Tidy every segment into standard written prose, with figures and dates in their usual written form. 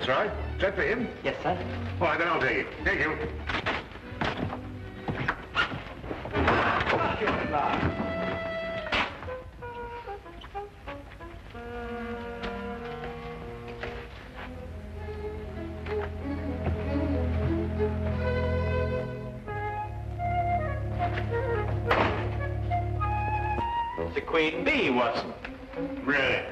That's right. Is that for him? Yes, sir. All right, then I'll take it. Thank you. The Queen Bee, Watson. Really?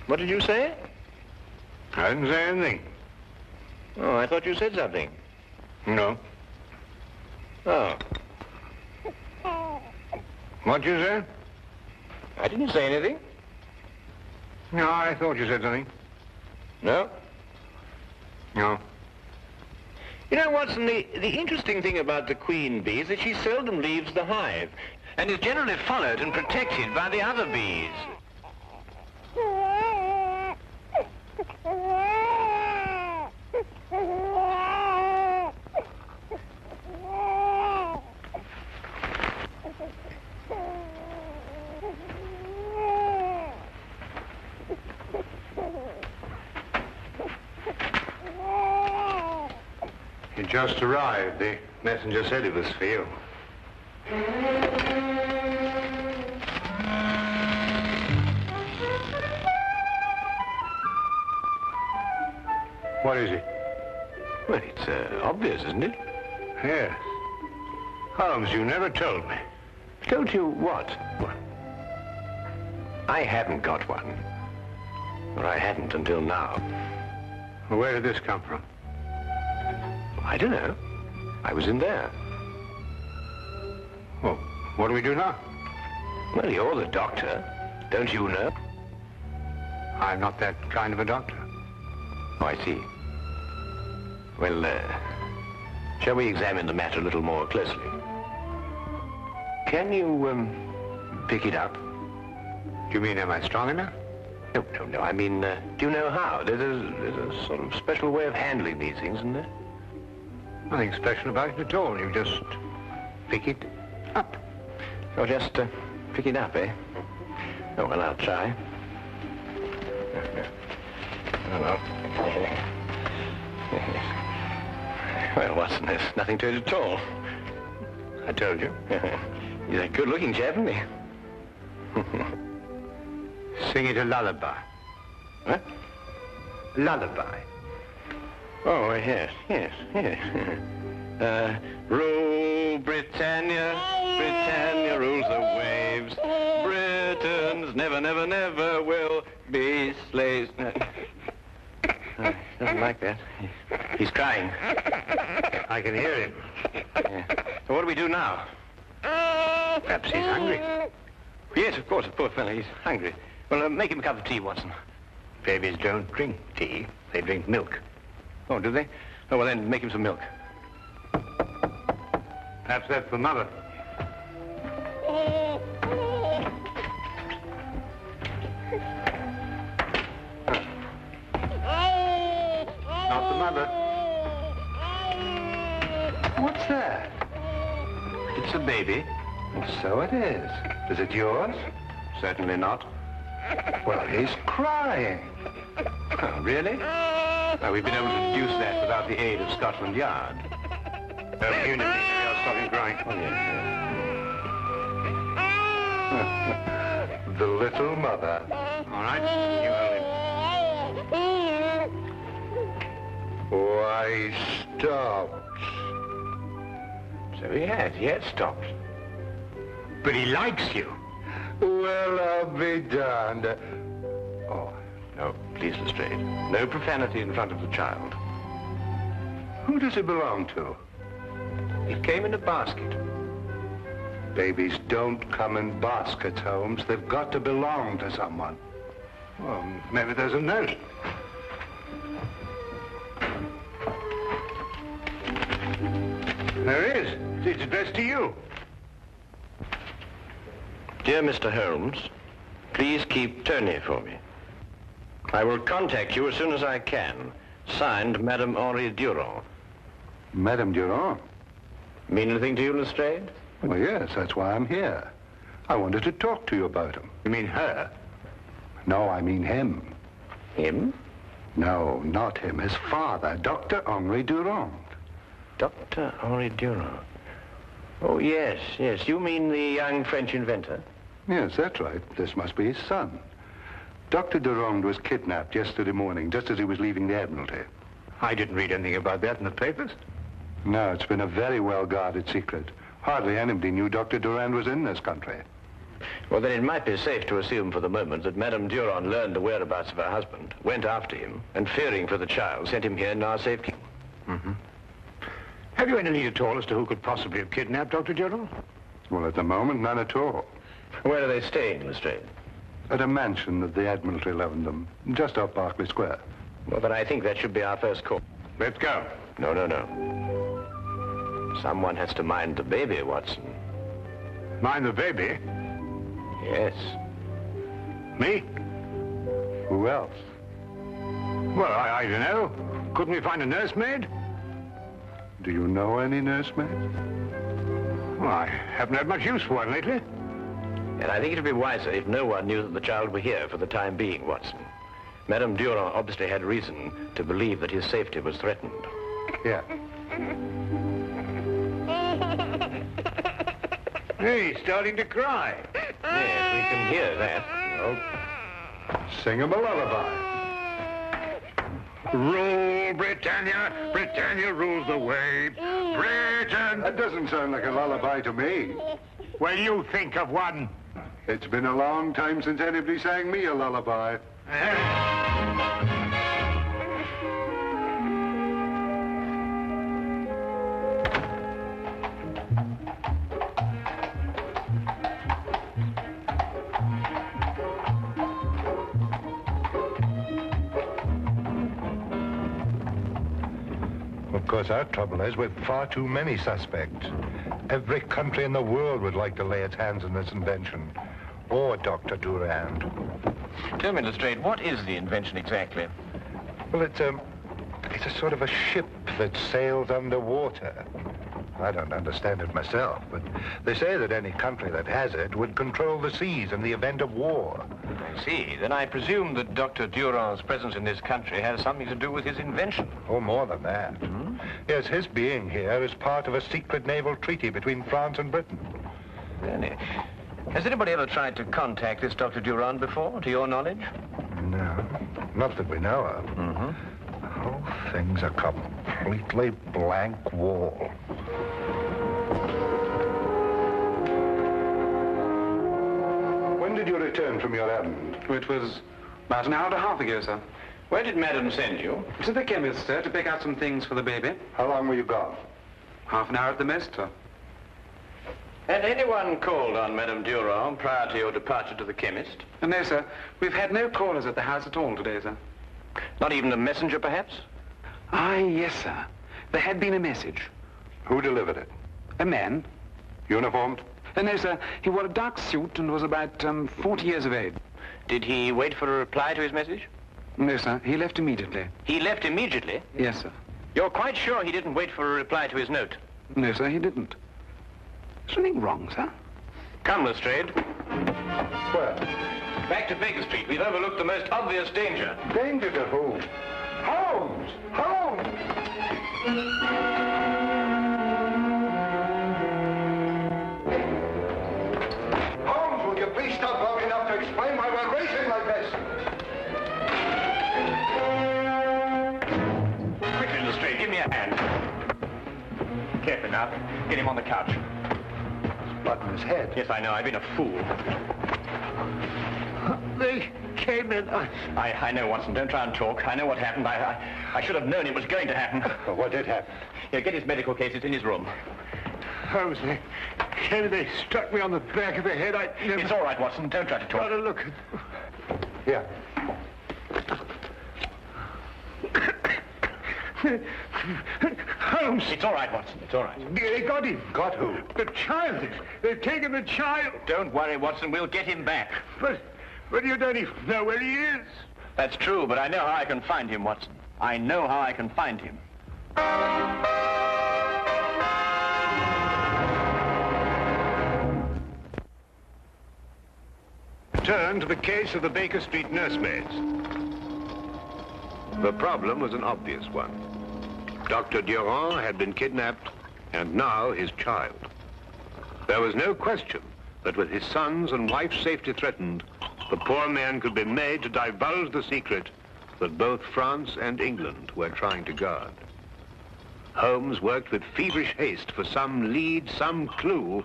What did you say? I didn't say anything. Oh, I thought you said something. No. Oh. What'd you say? I didn't say anything. No, I thought you said something. No? No. You know, Watson, the interesting thing about the queen bee is that she seldom leaves the hive and is generally followed and protected by the other bees. You just arrived. The messenger said it was for you. What is it? Well, it's obvious, isn't it? Yes. Holmes, you never told me. Told you what? What? I haven't got one. Or I hadn't until now. Well, where did this come from? I don't know. I was in there. Well, what do we do now? Well, you're the doctor. Don't you know? I'm not that kind of a doctor. Oh, I see. Well, shall we examine the matter a little more closely? Can you, pick it up? Do you mean, am I strong enough? No. I mean, do you know how? There's a sort of special way of handling these things, isn't there? Nothing special about it at all. You just pick it up. Oh, just pick it up, eh? Oh, well, I'll try. Oh, well. Well, Watson, there's nothing to it at all. I told you. He's a good-looking chap, isn't he? Sing it a lullaby. What? Lullaby. Oh, yes. Rule Britannia, Britannia rules the waves. Britons never, never, never will be slaves. He doesn't like that. He's crying. I can hear him. Yeah. So what do we do now? Perhaps he's hungry. Yes, of course, poor fellow, he's hungry. Well, make him a cup of tea, Watson. Babies don't drink tea. They drink milk. Oh, do they? Oh, well, then, make him some milk. Perhaps that's for Mother. Not the Mother. What's that? It's a baby. So it is. Is it yours? Certainly not. Well, he's crying. Oh, really? Now, we've been able to deduce that without the aid of Scotland Yard. Unity. I'll stop him crying. Oh, yes. The little mother. All right, you hold him. Why, he stopped. So he has stopped. But he likes you. Well, I'll be darned. Oh, no, please, Lestrade. No profanity in front of the child. Who does it belong to? It came in a basket. Babies don't come in baskets, Holmes. They've got to belong to someone. Well, maybe there's a note. There is. It's addressed to you. Dear Mr. Holmes, please keep Tony for me. I will contact you as soon as I can. Signed, Madame Henri Durand. Madame Durand. Mean anything to you, Lestrade? Well, yes, that's why I'm here. I wanted to talk to you about him. You mean her? No, I mean him. Him? No, not him. His father, Dr. Henri Durand. Dr. Henri Durand. Oh, yes, yes. You mean the young French inventor? Yes, that's right. This must be his son. Dr. Durand was kidnapped yesterday morning, just as he was leaving the Admiralty. I didn't read anything about that in the papers. No, it's been a very well-guarded secret. Hardly anybody knew Dr. Durand was in this country. Well, then it might be safe to assume for the moment that Madame Durand learned the whereabouts of her husband, went after him, and fearing for the child, sent him here in our safekeeping. Mm-hmm. Have you any lead at all as to who could possibly have kidnapped Dr. Durand? Well, at the moment, none at all. Where are they staying, Lestrade? At a mansion that the Admiralty loaned them, just off Berkeley Square. Well, then I think that should be our first call. Let's go. No, no, no. Someone has to mind the baby, Watson. Mind the baby? Yes. Me? Who else? Well, I don't know. Couldn't we find a nursemaid? Do you know any nursemaids? Well, I haven't had much use for one lately. And I think it would be wiser if no one knew that the child were here for the time being, Watson. Madame Durand obviously had reason to believe that his safety was threatened. Yeah. Hey, he's starting to cry. Yes, we can hear that. Well, sing him a lullaby. Rule, Britannia. Britannia rules the waves. Britain. That doesn't sound like a lullaby to me. Well, you think of one. It's been a long time since anybody sang me a lullaby. Of course, our trouble is with far too many suspects. Every country in the world would like to lay its hands on this invention. Or Dr. Durand. Tell me, Lestrade, what is the invention exactly? Well, it's a sort of a ship that sails underwater. I don't understand it myself, but they say that any country that has it would control the seas in the event of war. I see. Then I presume that Dr. Durand's presence in this country has something to do with his invention. Oh, more than that. Hmm? Yes, his being here is part of a secret naval treaty between France and Britain. Really? Has anybody ever tried to contact this Dr. Durand before, to your knowledge? No, not that we know of. Mm-hmm. The whole thing's a completely blank wall. When did you return from your errand? It was about an hour and a half ago, sir. Where did Madam send you? To the chemist, sir, to pick out some things for the baby. How long were you gone? Half an hour at the most, sir. Had anyone called on Madame Durand prior to your departure to the chemist? No, sir. We've had no callers at the house at all today, sir. Not even a messenger, perhaps? Ah, yes, sir. There had been a message. Who delivered it? A man. Uniformed? No, sir. He wore a dark suit and was about 40 years of age. Did he wait for a reply to his message? No, sir. He left immediately. He left immediately? Yes, sir. You're quite sure he didn't wait for a reply to his note? No, sir, he didn't. Something wrong, sir? Come, Lestrade. Where? Back to Baker Street. We've overlooked the most obvious danger. Danger to who? Holmes! Holmes! Holmes, will you please stop long enough to explain why we're racing like this? Quickly, Lestrade, give me a hand. Carefully now. Get him on the couch. Blood in his head. Yes, I know. I've been a fool. They came in. I know, Watson. Don't try and talk. I know what happened. I should have known it was going to happen. Well, what did happen? Here, get his medical case. It's in his room. Holmes, they struck me on the back of the head. I never... It's all right, Watson. Don't try to Got talk. to look. Here. Holmes! It's all right, Watson. It's all right. They got him. Got who? The child. They've taken the child. Don't worry, Watson. We'll get him back. But you don't even know where he is. That's true, but I know how I can find him, Watson. I know how I can find him. turn to the case of the Baker Street Nursemaids. The problem was an obvious one. Dr. Durand had been kidnapped, and now his child. There was no question that with his son's and wife's safety threatened, the poor man could be made to divulge the secret that both France and England were trying to guard. Holmes worked with feverish haste for some lead, some clue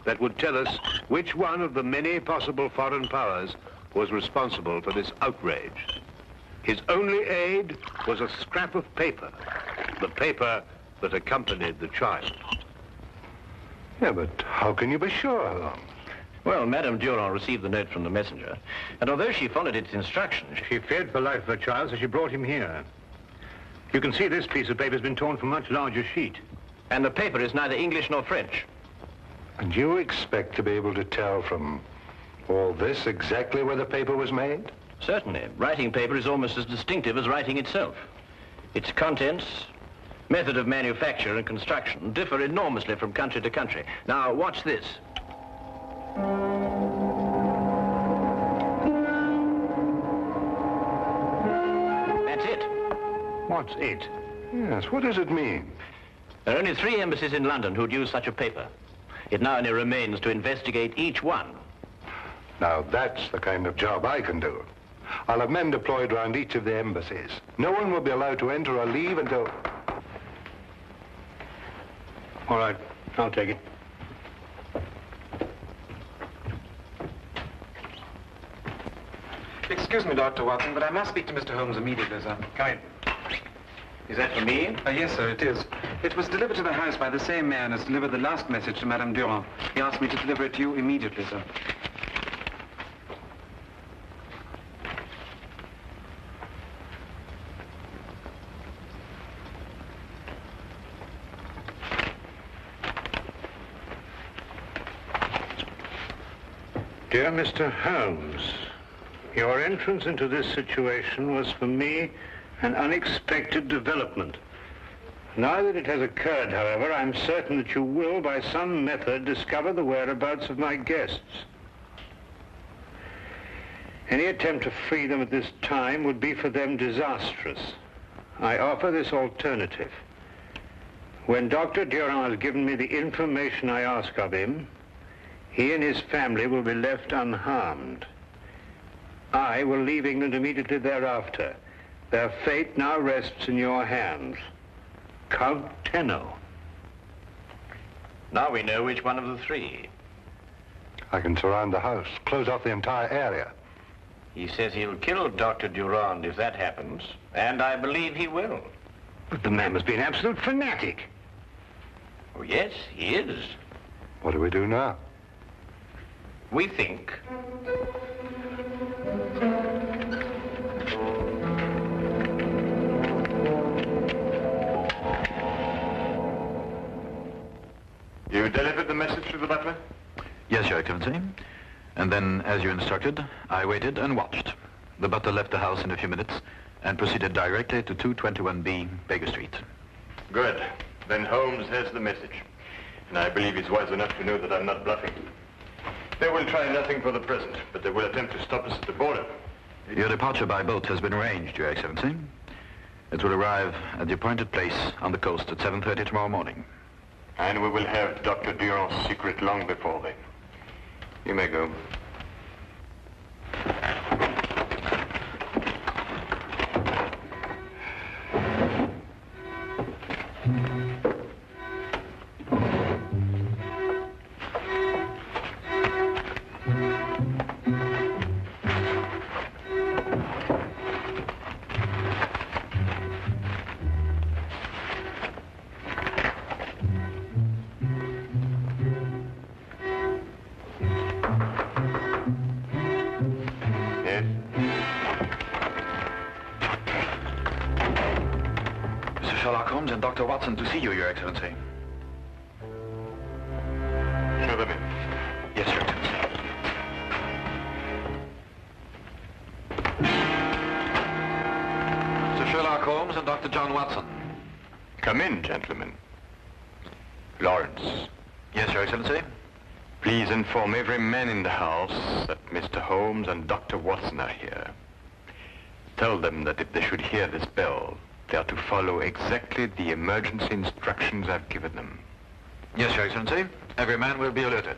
that would tell us which one of the many possible foreign powers was responsible for this outrage. His only aid was a scrap of paper, the paper that accompanied the child. Yeah, but how can you be sure, Holmes? Well, Madame Durand received the note from the messenger, and although she followed its instructions, She feared for life of her child, so she brought him here. You can see this piece of paper has been torn from a much larger sheet. and the paper is neither English nor French. And you expect to be able to tell from all this exactly where the paper was made? Certainly. Writing paper is almost as distinctive as writing itself. Its contents, method of manufacture and construction differ enormously from country to country. Now, watch this. That's it. What's it? Yes, what does it mean? There are only 3 embassies in London who'd use such a paper. It now only remains to investigate each one. Now, that's the kind of job I can do. I'll have men deployed around each of the embassies. No one will be allowed to enter or leave until... All right, I'll take it. Excuse me, Dr. Watson, but I must speak to Mr. Holmes immediately, sir. Come in. Is that for me? Yes, sir, it is. It was delivered to the house by the same man as delivered the last message to Madame Durand. He asked me to deliver it to you immediately, sir. Dear Mr. Holmes, your entrance into this situation was for me an unexpected development. Now that it has occurred, however, I'm certain that you will, by some method, discover the whereabouts of my guests. Any attempt to free them at this time would be for them disastrous. I offer this alternative. When Dr. Durand has given me the information I ask of him, he and his family will be left unharmed. I will leave England immediately thereafter. Their fate now rests in your hands. Count Tenno. Now we know which one of the 3. I can surround the house, close off the entire area. He says he'll kill Dr. Durand if that happens, and I believe he will. But the man must be an absolute fanatic. Oh, yes, he is. What do we do now? We think. You delivered the message to the butler? Yes, Your Excellency. And then, as you instructed, I waited and watched. The butler left the house in a few minutes and proceeded directly to 221B Baker Street. Good. Then Holmes has the message. And I believe he's wise enough to know that I'm not bluffing. They will try nothing for the present, but they will attempt to stop us at the border. Your departure by boat has been arranged, Your Excellency. It will arrive at the appointed place on the coast at 7:30 tomorrow morning. And we will have Dr. Durand's secret long before then. You may go. Sherlock Holmes and Dr. Watson to see you, Your Excellency. Show them in. Yes, Your Excellency. Sir Sherlock Holmes and Dr. John Watson. Come in, gentlemen. Lawrence. Yes, Your Excellency. Please inform every man in the house that Mr. Holmes and Dr. Watson are here. Tell them that if they should hear this bell, they are to follow exactly the emergency instructions I've given them. Yes, Your Excellency. Every man will be alerted.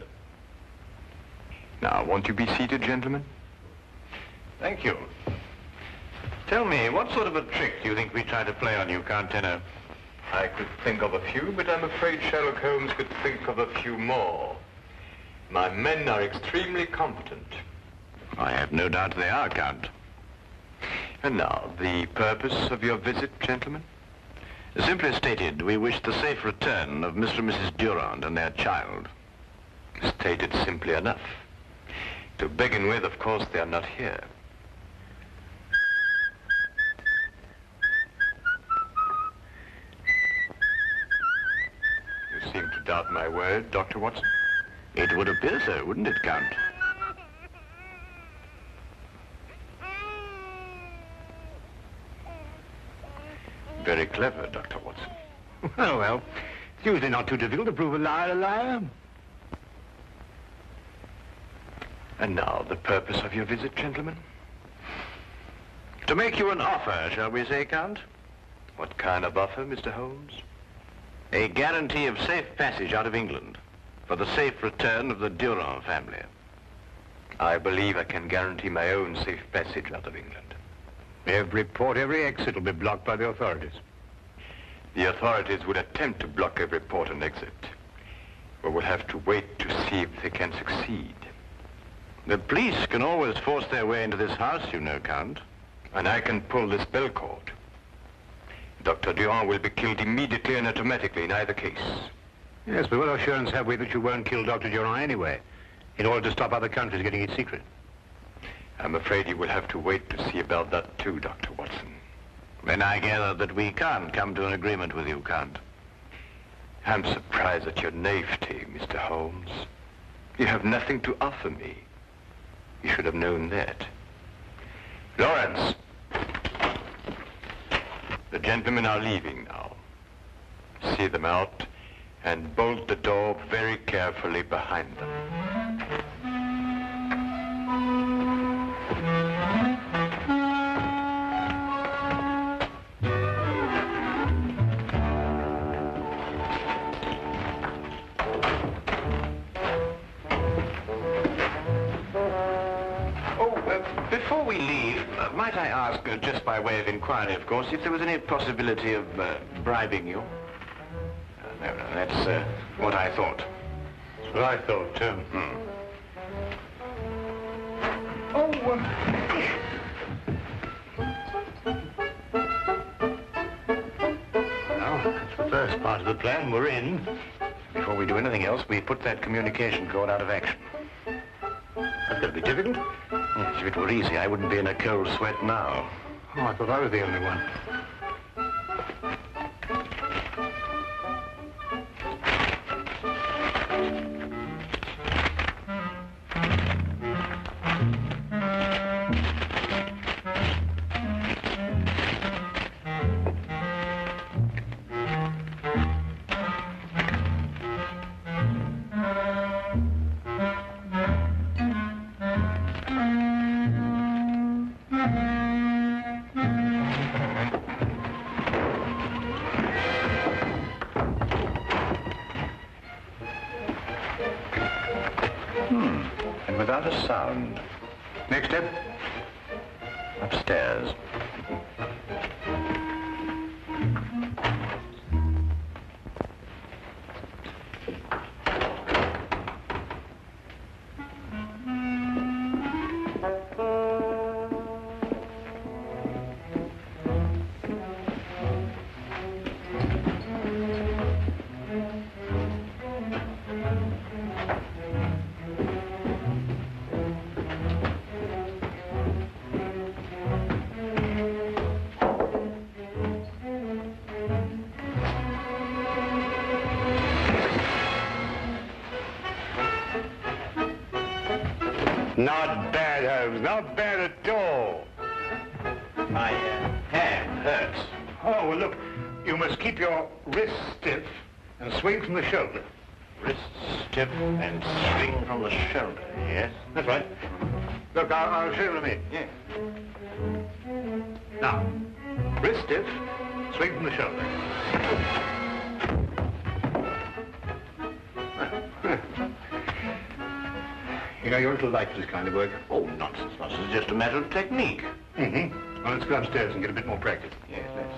Now, won't you be seated, gentlemen? Thank you. Tell me, what sort of a trick do you think we try to play on you, Count Tenno? I could think of a few, but I'm afraid Sherlock Holmes could think of a few more. My men are extremely competent. I have no doubt they are, Count. And now, the purpose of your visit, gentlemen? Simply stated, we wish the safe return of Mr. and Mrs. Durand and their child. Stated simply enough. To begin with, of course, they are not here. You seem to doubt my word, Dr. Watson. It would appear so, wouldn't it, Count? Very clever, Dr. Watson. Oh, well, it's usually not too difficult to prove a liar a liar. And now, the purpose of your visit, gentlemen? To make you an offer, shall we say, Count? What kind of offer, Mr. Holmes? A guarantee of safe passage out of England for the safe return of the Durand family. I believe I can guarantee my own safe passage out of England. Every port, every exit will be blocked by the authorities. The authorities would attempt to block every port and exit. But we'll have to wait to see if they can succeed. The police can always force their way into this house, you know, Count. And I can pull this bell cord. Dr. Durand will be killed immediately and automatically in either case. Yes, but what assurance have we that you won't kill Dr. Durand anyway, in order to stop other countries getting its secret? I'm afraid you will have to wait to see about that too, Dr. Watson. Then I gather that we can't come to an agreement with you, Count. I'm surprised at your naivety, Mr. Holmes. You have nothing to offer me. You should have known that. Lawrence! The gentlemen are leaving now. See them out and bolt the door very carefully behind them. Before we leave, might I ask, just by way of inquiry, of course, if there was any possibility of bribing you? No, that's what I thought. That's what I thought, too. Well, that's the first part of the plan. We're in. Before we do anything else, we put that communication cord out of action. That's going to be difficult. Yes, if it were easy, I wouldn't be in a cold sweat now. Oh, I thought I was the only one. And without a sound. Next step? Upstairs. Not bad, Holmes. Not bad at all. My hand hurts. Oh, well, look, you must keep your wrist stiff and swing from the shoulder. Wrist stiff and swing from the shoulder. Yes, That's right. Look, I'll show you in a minute. yes. Now, wrist stiff, swing from the shoulder. You know, you're a little light for this kind of work. Oh, nonsense, nonsense. It's just a matter of technique. Mm-hmm. Well, let's go upstairs and get a bit more practice. Yes, let's.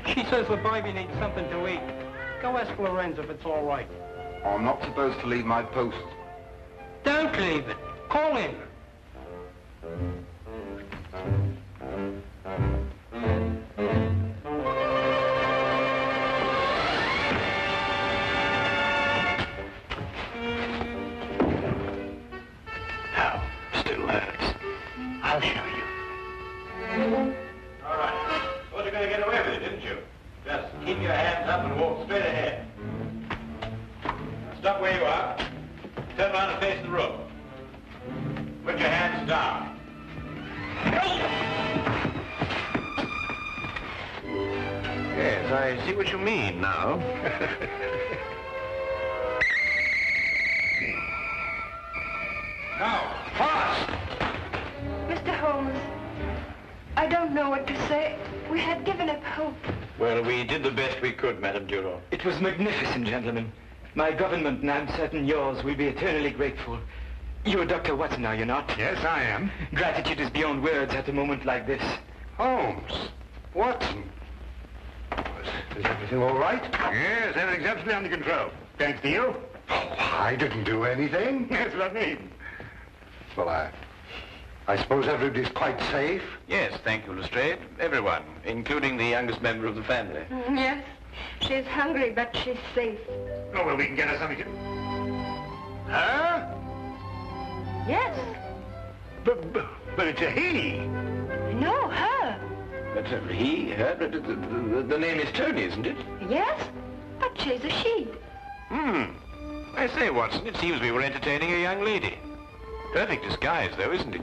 She says the baby needs something to eat. Go ask Lorenz if it's all right. I'm not supposed to leave my post. Don't leave it. Call him. Now, still hurts. I'll show you. All right. Thought you were going to get away with it, didn't you? Just keep your hands up and walk straight ahead. Stop where you are. Turn around and face the room. Put your hands down. Yes, I see what you mean now. Now, fast! Mr. Holmes, I don't know what to say. We had given up hope. Well, we did the best we could, Madame Durand. It was magnificent, gentlemen. My government, and I'm certain yours, will be eternally grateful. You're Dr. Watson, are you not? Yes, I am. Gratitude is beyond words at a moment like this. Holmes. Watson. Is everything all right? Yes, everything's absolutely under control. Thanks to you. Oh, I didn't do anything. That's what I mean. Well, I suppose everybody's quite safe. Yes, thank you, Lestrade. Everyone, including the youngest member of the family. Yes, she's hungry, but she's safe. Oh, well, we can get her something to... Huh? Yes. But it's a he. No, her. But he, her, the name is Tony, isn't it? Yes, but she's a she. I say, Watson, it seems we were entertaining a young lady. Perfect disguise, though, isn't it?